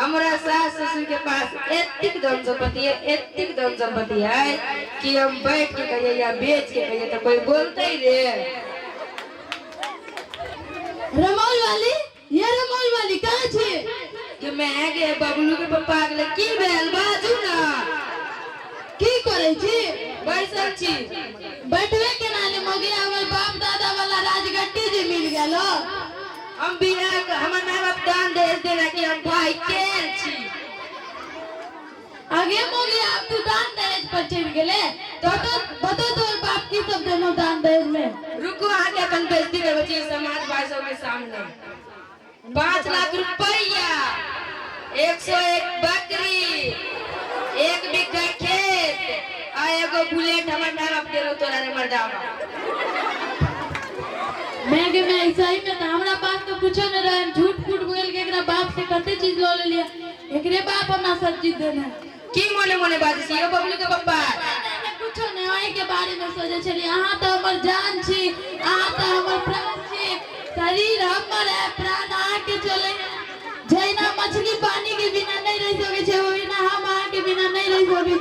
हमारा सास ससुर के पास एतिक धन संपत्ति है, एतिक धन संपत्ति है कि हम बैठ के कहिए या बेच के कहिए तो कोई बोलते ही रे। रमौल वाली, ये रमौल वाली कहाँ छी? कि मैं गे बबलू के पप्पा के की भेल बाजू ना। की करे छी? बैसल छी। बैठवे के नाले मगे हमर बाप दादा वाला राजगट्टी जी मिल गेलो। हम बिना हमर माय बाप दान दे देना कि हम भाई केल छी। आगे मोगी आप तू दान दहेज पर चढ़ गेले तो बतो तोर बाप की सब देनो दान दहेज में। रुको आके अपन बेइज्जती कर बची समाज भाई सब के सामने। 5 लाख रुपया, 101 बकरी, 1 बीघा खेत आ एगो बुलेट हमर माय बाप देलो तोरा रे मर्दावा। मैं के मैं ऐसा ही में हमरा पास तो कुछ न रहे, झूठ फूट बोल के एकरा बाप से कते चीज लो ले लिया। एकरे बाप हमरा सब चीज देना की मोने मोने बाजी छी बबलू के पप्पा। कुछ नहीं ओए के बारे में सोचे छली। अहाँ तो हमर जान छी, अहाँ तो हमर प्राण छी। शरीर हमर है, प्राण अहाँ के चले। जैना मछली पानी के बिना नहीं रह सके छे, ओही ना हम अहाँ के बिना नहीं रह सके।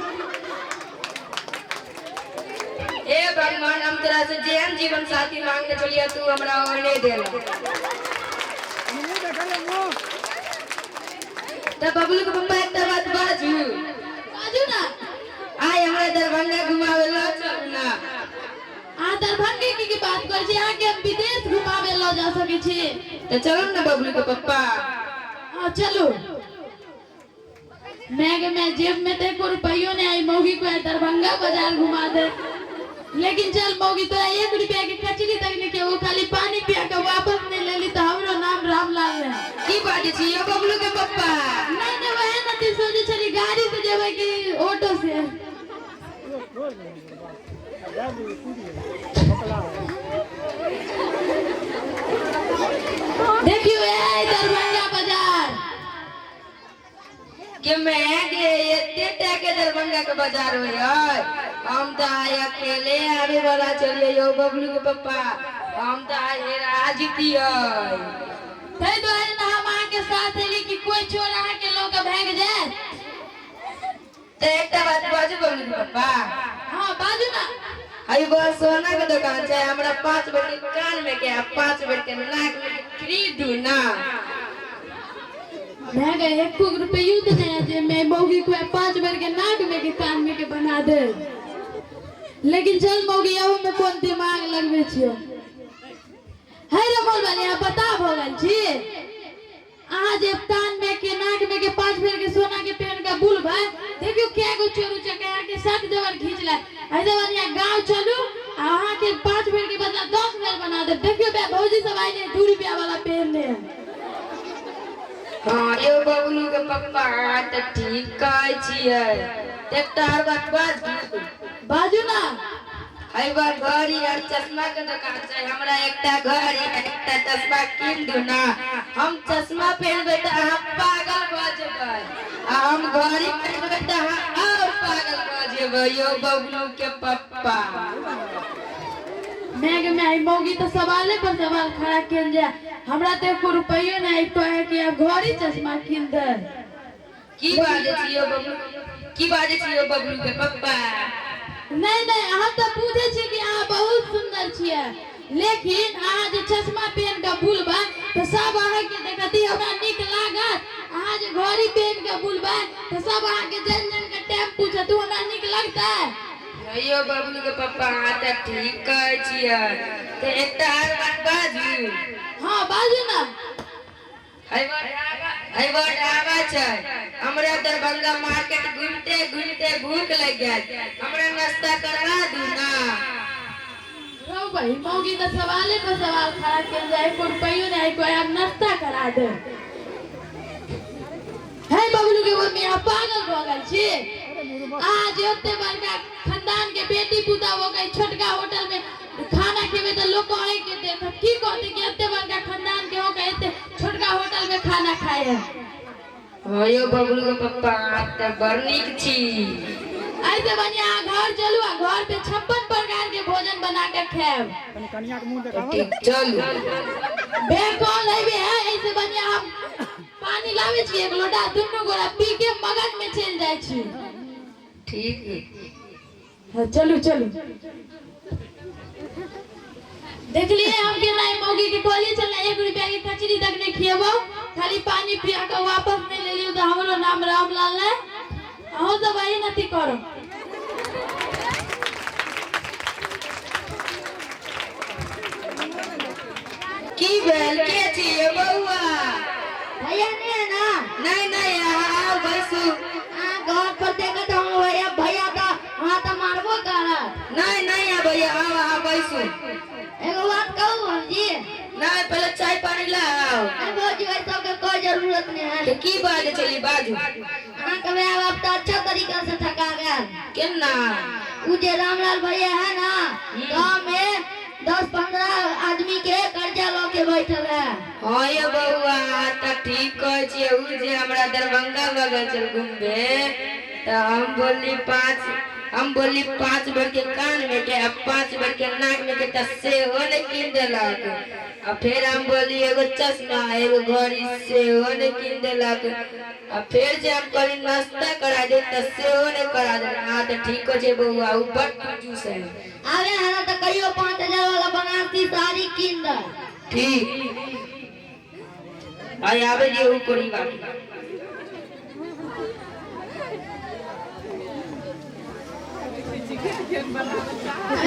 ए भगवान हम तेरा से जेहन जीवन साथी मांगने चलिए तू हमरा ओने देला। तब बबलू के पप्पा एक बात बाजू ना आय हमरा दरभंगा घुमावे ला चल ना। आ दरभंगे की बात कर छी? आके हम विदेश घुमावे ला जा सके छी तो चलो ना बबलू के पप्पा। हां चलो। मैं जेब में देखो रुपयों ने आई मौगी को दरभंगा बाजार घुमा दे। लेकिन चल मौगी तो 1 रुपया की कचरी तक नहीं के, वो खाली पानी पिया के वापस नहीं ले ली तो हमरो नाम रामलाल है। की बात छी यो बबलू के पप्पा? नहीं नहीं वह न ती सोचे चली गाड़ी से जेबे कि ऑटो से। देखियो ए दरभंगा बाजार कि मैं गे एते टाके दरभंगा के बाजार होय हम तो आय अकेले आवे वाला चलिए यो बबलू के पप्पा। हम तो आए राजती है तै दोहे ना हम आके साथ एली कि कोई चोर आके लोग भाग जाए। तो एक बात बाजू बबलू के पप्पा। हां बाजू ना। अभी बहुत सोना के दुकान है हमरा 5 बेर के कान में के 5 बेर के नाक में खरीदू ना। मैं गए 1 रुपया तो नहीं जे मैं मौगी को 5 बेर के नाक में के कान में के बना दे। लेकिन चल मौगी आऊ में कौन दिमाग लगवे छियो? है रे बोल वाली आप बता भगल छी। अहाँ जे कान में के नाक में के 5 बेर के सोना के पेन का बुल भाई देखियो क्या गो चोरू चका के 7 जबर खींच ला। ऐ जवानिया गांव चलू अहाँ के 5 बेर के बदला 10 बेर बना दे। देखियो बे भौजी सब आई ने 2 रुपया वाला पेन ले। हाँ यो बबलू के पप्पा तो ठीक कहे छिए। एकटा और बात बाजू ना। आई बार घड़ी और चश्मा के दुकान है हमरा एकटा घड़ी एकटा चश्मा किन दू ना। हम चश्मा पहनबे त अहाँ पागल भ जेबै आ हम घड़ी पहनबे त अहाँ और पागल भ जेबै यो बबलू के पप्पा। मैं आई मौगी तो सवाले पर सवाल खड़ा किन जा। हमरा ते 1 रुपया नहीं तो है कि अब घड़ी चश्मा किन दे। की बाजे छियो बबलू? की बाजे छियो बबलू के पप्पा? नहीं नहीं हम तो पूछे छी कि अहाँ बहुत सुंदर छिए। लेकिन अहाँ जे चश्मा पहन के बुलबा तो सब अहाँ के देखती हमरा निक लागत। अहाँ जे घड़ी पहन के बुलबा तो सब अहाँ के जन जन के टाइम पूछत हमरा निक लगता। यो बबलू के पप्पा अहाँ तो ठीक कहे छिए। तो एकटा और बात बाजू। हां बाजू ना। हई बार आवा छै हमरा दरभंगा मार्केट घूमते घूमते भूख लग गया हमरा नाश्ता करवा दू ना। रो भाई मौगी तो सवाले पर सवाल खड़ा किन जाए 1 रुपया नहीं कोई अब नाश्ता करा दे। है बबलू के मम्मी आप पागल हो गल छी। आज ओते बड़का खानदान के बेटी पुता हो गई छोटका होटल में खाना खेबे तो लोग कहे के देख की कहते कि ओते बड़का खानदान के हो गए छोटका होटल में खाना खाए है। होयो बबलू के पप्पा त बड़ नीक छी। ऐसे बढ़िया घर चलू घर पे 56 प्रकार के भोजन बना के खाएब। चलू बे कौन है ऐसे बढ़िया हम पानी लावे छी एक लोटा दुनू गोरा पी के मगन में चल जाय छी। ठीक है। हाँ, चलू चलू। देखलिए हम के नहीं मौगी के कहलिए चल 1 रुपया के कचरी तक नहीं खिएबो, खाली पानी पिया के वापस नहीं ले लियो तो हमरो नाम रामलाल है। अहो सब वही नती करो। की भेल के छी बउआ? भैया नहीं है ना? नहीं नहीं आओ बैसू। घर पर देखत हम भैया भैया तो हां तो मारबो करत। नहीं नहीं भैया आओ बैसू। एगो बात कहूं जी? नहीं पहले चाय पानी लाओ। भौजी भाई सब के कोई जरूरत नहीं है। तो की बात है चली बाजू। हां कबे आप तो अच्छा तरीका से थका गया। केना? उ जे रामलाल भैया है ना गांव में 10-15 आदमी के कर्जा लो के बैठल है। हां ये बउआ त ठीक कह छी। उ जे हमरा दरभंगा बगल चल घूमबे त हम बोली 5 भर के कान में के अब 5 भर के नाक में के त से हो ने किन देलक। अब फिर हम बोली एगो चश्मा एगो घड़ी से हो ने किन देलक। अब फिर जे हम करी नाश्ता करा दे त से हो ने करा दे। हां त ठीक हो जे बउआ उ बड़ कंजूस है। आवे हना त कहियो 5000 वाला बनारसी साड़ी किन दे। ठीक आई आवे जे उ कोरी बाकी।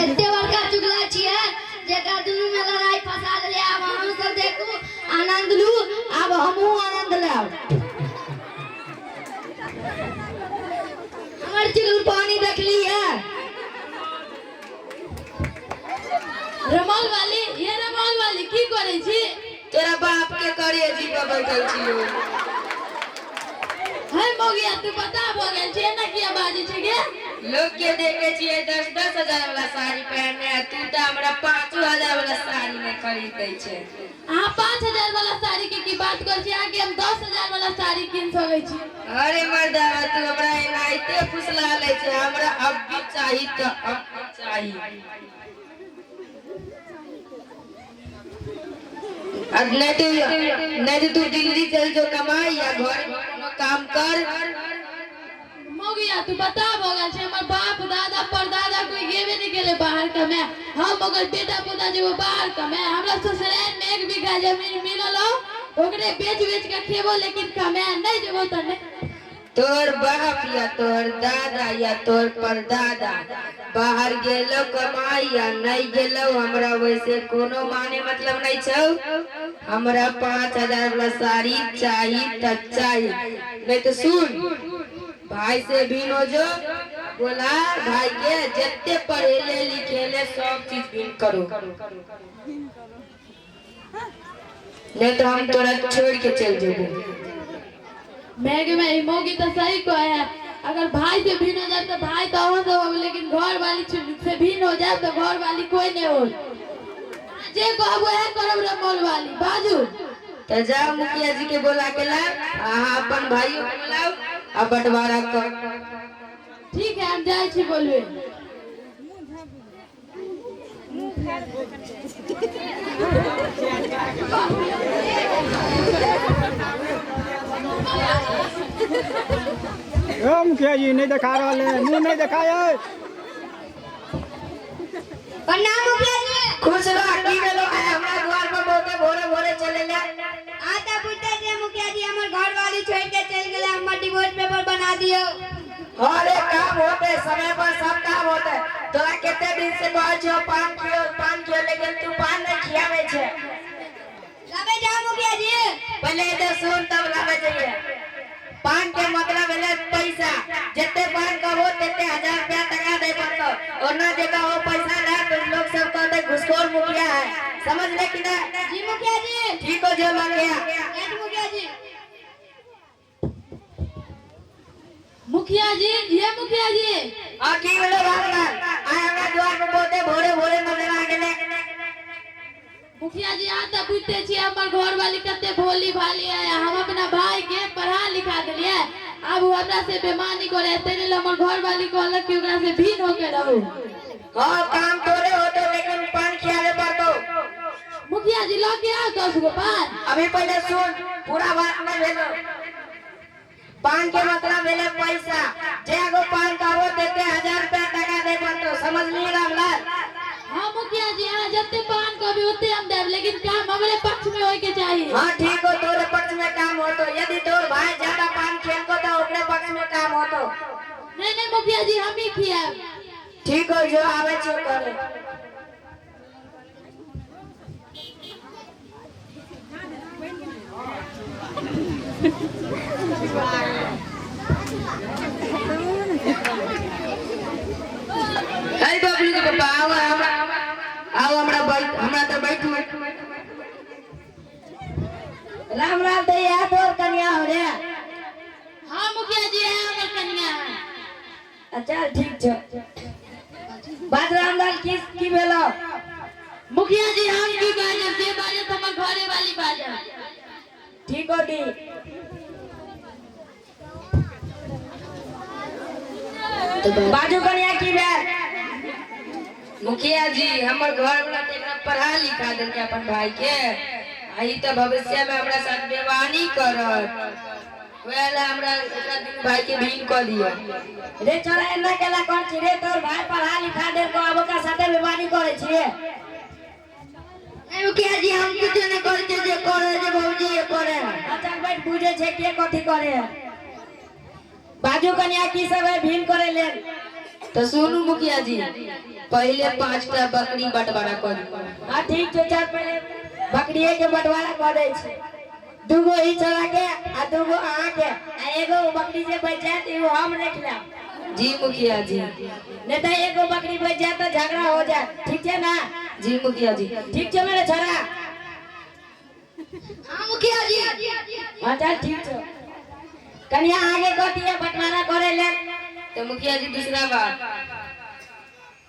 एते बड़का चुगला छिए जेका दुनू में लड़ाई फसाद ले। अब हम सब देखू आनंद लू, अब हमहू आनंद लेब। हमर चिगुल पानी देख लिया। रमल वाली ये रमल वाली की करे छी? तेरा बाप के करे जी पर बैठल छियो। है मोगिया तू बता भ गेल छे ना किया बाजी छे गे? लोग के देखे छिए 10-10 हजार वाला साड़ी पहने तू त हमरा 5,000 वाला साड़ी में खरीद दै छे। हां 5000 वाला साड़ी की बात कर छी? आगे हम 10,000 वाला साड़ी किन सकै छी। अरे मर्दा तू हमरा एनाइते फुसला ले छे। हमरा अब भी चाहिए त अब भी चाहिए। अब नहीं तू दिल्ली चल जो कमाई या घर में काम कर। मोगिया तू बता भगल छे हमर बाप दादा परदादा कोई गेबे नहीं गेले बाहर कमे। हम मगर बेटा पोता जे वो बाहर कमे। हमरा ससुराल में 1 बीघा जमीन मिलल हो ओकरे बेच के खेबो लेकिन कमे नहीं जेबो त नहीं। तोर बाप या तोर दादा या तोर परदादा बाहर गेलो कमाई या नहीं गेलो हमरा वैसे कोनो माने मतलब नहीं छौ। हमरा 5,000 वाला साड़ी चाहिए त चाहिए। नहीं तो सुन भाई से भी नो जो बोला भाई के जितने पढ़ेले लिखेले सब चीज भी करो। नहीं तो हम तोरा छोड़ के चल जेबो। मैं मोगी तो सही को है। अगर भाई से भिन्न हो जाए तो भाई तो हो तो लेकिन घर वाली से भिन्न हो जाए तो घर वाली कोई नहीं हो। जे कहबो है करब रे मोल वाली बाजू। तो जाओ मुखिया जी के बोला के ला अपन भाइयों को बुलाओ अब बंटवारा कर। ठीक है हम जाए छी बोलबे। मुखिया जी नहीं दिखा रहा है, मुंह नहीं दिखाया। प्रणाम मुखिया जी। खुश रहो की भेलो है हमरा द्वार पर बहुते भोरे भोरे चले ले। आता पूछते जे मुखिया जी हमर घर वाली छोड़ के चल गेले हमर डिवोर्स पेपर बना दियो। अरे काम होते समय पर सब काम होते। तोरा कितने दिन से कहै छौ पान खियो लेकिन तू पान नहीं खियावे छे। लाबे जा मुखिया जी। पहले इधर सुन तब लावे चाहिए। पान के मतलब है पैसा। जितने पान का हो तेते 1000 रुपया तक दे पड़तो और ना देगा वो पैसा ना तो लोग सब कहते घुसखोर मुखिया है। समझ ले कि ना? जी मुखिया जी। ठीक हो जो लग गया। जी मुखिया जी। मुखिया जी ये मुखिया जी आ की बोले भगवान आय हमरा द्वार पर बहुते भोरे भोरे नजर आ गेले। मुखिया जी आता पूछते छी हमर घर वाली कते भोली भाली है। हम अपना भाई के पढ़ा लिखा देलिए अब वो हमरा से बेमानी करे तेरे लिए हमर घर वाली कहलक कि ओकरा से भिन्न होके रहू। हां काम तोरे होते लेकिन पान खियावे पड़तो। मुखिया जी लग गया तो 10 गो पान। अभी पहले सुन, पूरा बात में भेलो। पान के मतलब भेले पैसा। जे एगो पान का वो देते 1000 रुपया टका दे पड़तो, समझ ली रामलाल? हाँ मुखिया जी, यहाँ जत्ते पान को भी उतने हम देव, लेकिन काम हमारे पक्ष में होए के चाहिए। हाँ ठीक हो, तोरे पक्ष में काम हो तो। यदि तोर भाई ज्यादा पान खेलको तो ओकरे पक्ष में काम हो तो। नहीं मुखिया जी, हम ही खिया। ठीक हो, जो आवे छो करे। बबलू के पापा आओ हमरा तो बैठू। राम राम दे यार, तोर कन्या हो रे। हाँ मुखिया जी, है हमर कन्या। अच्छा ठीक छ। बाज रामलाल की भेलो? मुखिया जी, हम की बाजब, जे बाजब हमर घरे वाली बाजब। ठीक हो दी। बाजू कन्या की भेल? मुखिया जी, हमर घर वाला एकरा पढ़ा लिखा देलके अपन भाई के। आई तो भविष्य में हमरा साथ बेवानी करत। वेला हमरा एकरा दिन भाई के भीन क दियो। रे छोरा, एना केला कर छी रे? तोर भाई पढ़ा लिखा दे को अब का साथे बेवानी करे छी रे? ए मुखिया जी, हम कुछ न करे छे, जे करे जे भौजी ये करे। अच्छा बैठ, बुझे छे के कथि करे। बाजू कन्या की सब है भीन करे ले? तो सुनू मुखिया जी, पहले 5टा बकरी बंटवारा कर दी। हां ठीक छै, चल पहले बकरिए के बंटवारा कर दे छी। 2 गो ई छोरा के आ 2 गो अहाँ के, आ एगो बकरी जे बच जात वो हम रख लेब। जी मुखिया जी। नहीं तो एगो बकरी बच जाए तो झगड़ा हो जाए, ठीक है ना? जी मुखिया जी। ठीक है मेरे छोरा? हाँ मुखिया जी। हां चल ठीक है। कन्या आगे कथी बंटवारा करे ले? तो मुखिया जी दूसरा बात,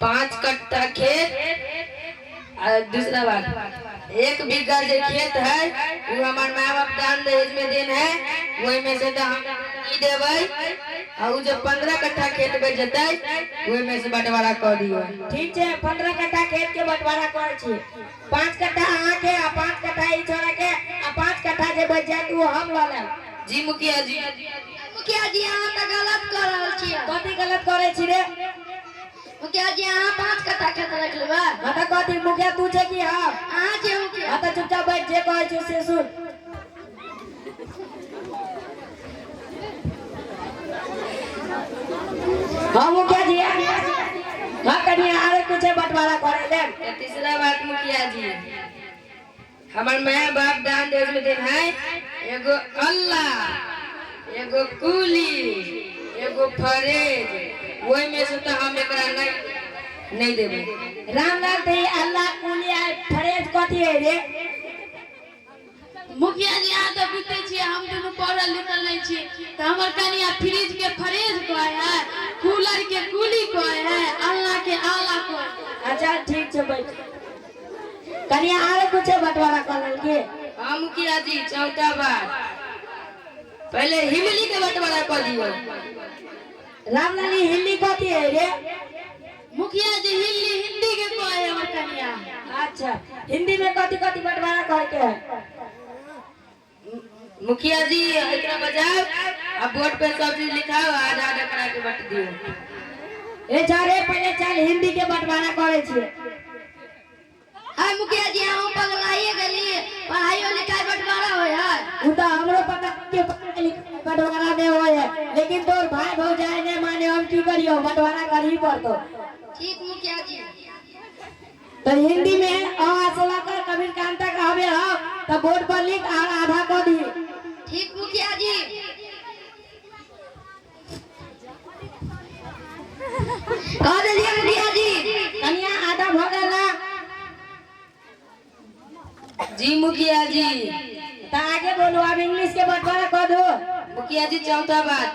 5 कट्ठा खेत और दूसरा बात 1 बीघा जो खेत है वो हमार माँ बाप दान दहेज में देन है, वही में से तो हम नहीं देवे। और जो 15 कट्ठा खेत बच जते वही में से बंटवारा कर दियो। ठीक है, 15 कट्ठा खेत के बंटवारा कर छी। 5 कट्ठा अहाँ के आ 5 कट्ठा ई छोरा के आ 5 कट्ठा जे बच जाए वो हम ल लेब। जी मुखिया जी। मुखिया जी, अहाँ तो गलत कर रहल छियै। कथी गलत करे छी रे? मुखिया जी, अहाँ 5 कट्ठा खेत रख लेबै। हां त कथी मुखिया तू छे कि हम? अहाँ जे मुखिया। हां त चुपचाप बैठ, जे कहै छी से सुन। हां मुखिया जी, हां कन्या आरे कुछ बंटवारा करे ले। तीसरा बात मुखिया जी, हमार माँ बाप दान दहेज में देन है एगो अल्लाह, एगो कुली, एगो फरेज, वही में से तो हम एकरा नहीं देबे। रामलाल ते अल्लाह कुली आ फरेज कथी है रे? मुखिया जी, यहाँ तो बुझते छियै, हम दोनों पढ़ल लिखल नहीं छी, तो हमर कन्या फ्रिज के फरेज कहे है, कूलर के कुली कहे है, अल्लाह के आला कहे। अच्छा ठीक छै, बैठ। कन्या आरे कुछ बंटवारा कर के? हां मुखिया जी। चौथा बात, पहले हिमली के बंटवारा कर दियो। रामलाली हिल्ली कथी है रे? मुखिया जी, हिंदी के कहे हमर कन्या। अच्छा, हिंदी में कथी कथी बंटवारा करके है? मुखिया जी एकरा बजाओ, अब बोर्ड पे सब चीज लिखाओ, आधा आधा करा के बंट दियो। ए जारे पहले चल हिंदी के बंटवारा करे छिए। हां मुखिया जी, हम पगलाइए गेली, पढ़ाई लिखाई बंटवारा होय है। उ त हमरो पता के बंटवारा नहीं होय है, लेकिन तोर भाई भौजाई ने माने, हम की करियो? बंटवारा करही पड़तो। ठीक मुखिया जी। तो हिंदी में अ से लेकर कबीर कांत तक हवे हो, तो बोर्ड पर लिख और आधा कर दी। ठीक मुखिया जी। कह दिए मुखिया जी। कन्या आधा भ गेला। जी मुखिया जी। तो आगे बोलो, अब इंग्लिश के बंटवारा कर दो। मुखिया जी चौथा बात,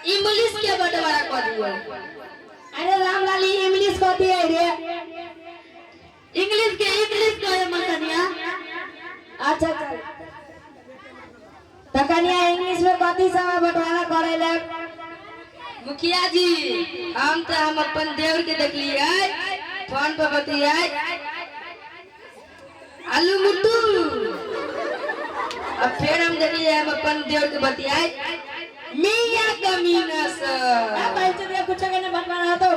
इंग्लिश के बंटवारा कर दियो। अरे रामलाली, इंग्लिश कथी है रे? इंग्लिश कहे मकनिया। अच्छा चल, तो कन्या इंग्लिश में कथी सब बंटवारा करे ले? मुखिया जी, हम तो हम अपन देवर के देखलिए फोन पर बतियाए, आलू मुट्टू अब फिर हम देखिए हम अपन देवर के बतियाए मियां कमीना अब सर भाई से कुछ कहने बटवा रहा तो